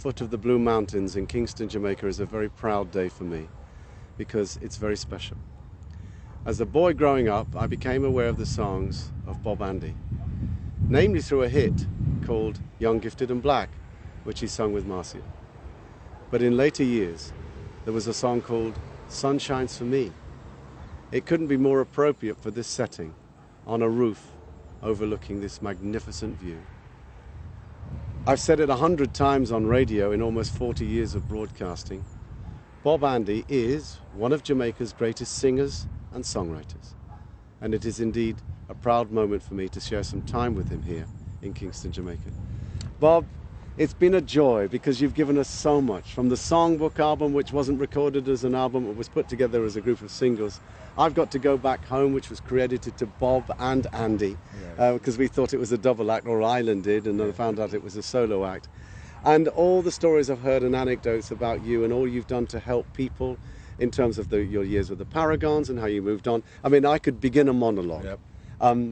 Foot of the Blue Mountains in Kingston, Jamaica is a very proud day for me because it's very special. As a boy growing up, I became aware of the songs of Bob Andy, namely through a hit called Young, Gifted and Black, which he sung with Marcia. But in later years, there was a song called Sun Shines for Me. It couldn't be more appropriate for this setting on a roof overlooking this magnificent view. I've said it 100 times on radio in almost 40 years of broadcasting. Bob Andy is one of Jamaica's greatest singers and songwriters. And it is indeed a proud moment for me to share some time with him here in Kingston, Jamaica. Bob, it's been a joy because you've given us so much. From the Songbook album, which wasn't recorded as an album, it was put together as a group of singles. I've Got to Go Back Home, which was credited to Bob and Andy, because we thought it was a double act, or Island did, and then I found out it was a solo act. And all the stories I've heard and anecdotes about you and all you've done to help people in terms of your years with the Paragons and how you moved on. I mean, I could begin a monologue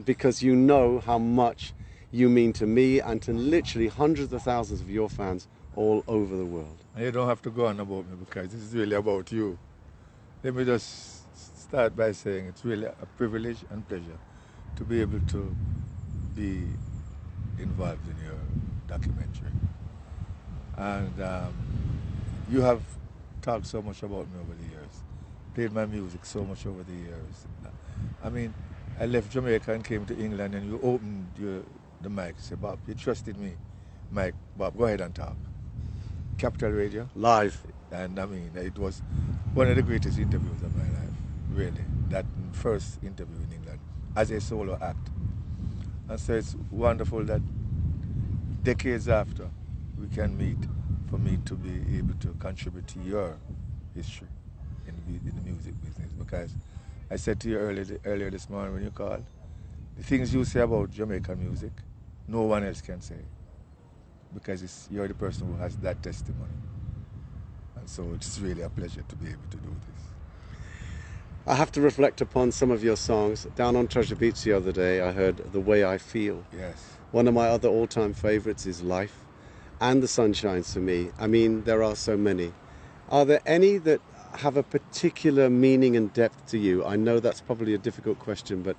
because you know how much you mean to me and to literally hundreds of thousands of your fans all over the world. And you don't have to go on about me because this is really about you. Let me just start by saying it's really a privilege and pleasure to be able to be involved in your documentary. And you have talked so much about me over the years, played my music so much over the years. I mean, I left Jamaica and came to England and you opened the mic, said, Bob, you trusted me. Mike, Bob, go ahead and talk. Capital Radio. Live. And I mean, it was one of the greatest interviews of my life, really. That first interview in England as a solo act. And so it's wonderful that decades after we can meet for me to be able to contribute to your history in the music business. Because I said to you earlier this morning when you called, the things you say about Jamaican music, no one else can say. Because you're the person who has that testimony. And so it's really a pleasure to be able to do this. I have to reflect upon some of your songs. Down on Treasure Beach the other day, I heard The Way I Feel. Yes. One of my other all-time favorites is Life and The Sun Shines for Me. I mean, there are so many. Are there any that have a particular meaning and depth to you? I know that's probably a difficult question, but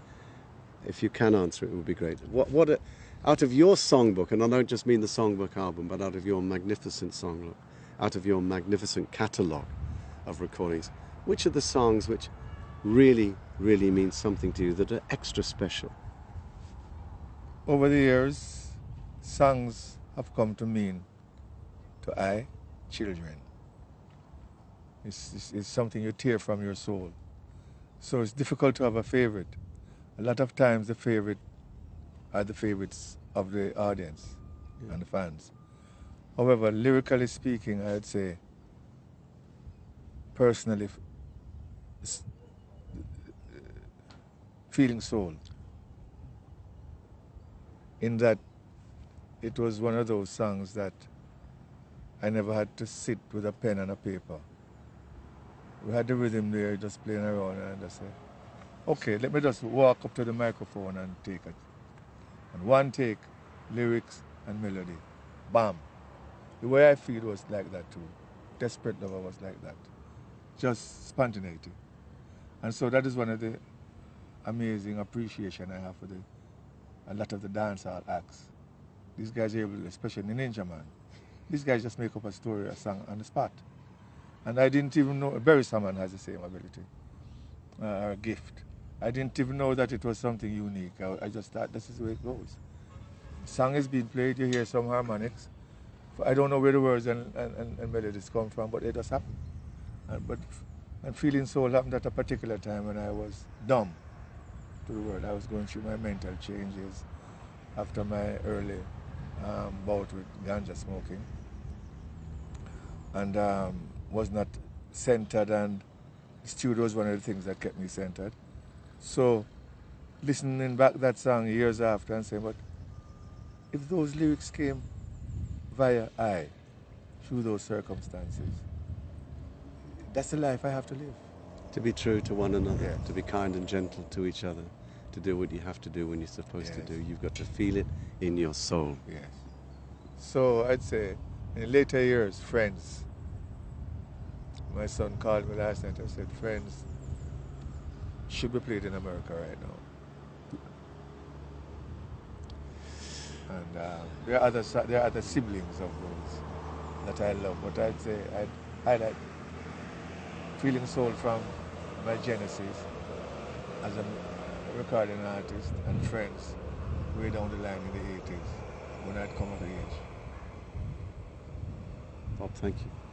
if you can answer it, it would be great. Out of your songbook, and I don't just mean the Songbook album, but out of your magnificent songbook, out of your magnificent catalogue of recordings, which are the songs which really, really mean something to you, that are extra special? Over the years, songs have come to mean to children. It's something you tear from your soul. So it's difficult to have a favorite. A lot of times the favorite are the favorites of the audience and the fans. However, lyrically speaking, I'd say, personally, Feeling Soul, in that it was one of those songs that I never had to sit with a pen and a paper. We had the rhythm there just playing around and I just said, okay, let me just walk up to the microphone and take it. And one take, lyrics and melody, bam. The Way I Feel was like that too. Desperate Lover was like that. Just spontaneity. And so that is one of the amazing appreciation I have for a lot of the dancehall acts. These guys are able, especially in Ninja Man, these guys just make up a story, a song on the spot. And I didn't even know, Barry Salmon has the same ability, or gift. I didn't even know that it was something unique. I just thought this is the way it goes. The song is being played, you hear some harmonics. I don't know where the words and melodies come from, but they just happen. And Feeling Soul happened at a particular time when I was dumb to the world. I was going through my mental changes after my early bout with ganja smoking. And was not centered, and the studio was one of the things that kept me centered. So listening back that song years after and saying, but if those lyrics came via through those circumstances, that's the life I have to live. To be true to one another, Yes. to be kind and gentle to each other, to do what you have to do when you're supposed to Yes. do. You've got to feel it in your soul. Yes. So I'd say In later years, Friends. My son called me last night and said, Friends should be played in America right now. And there are other siblings of those that I love, but I'd say I like Feeling Soul from my genesis as a recording artist, and Friends way down the line in the 80s when I'd come of age. Bob, thank you.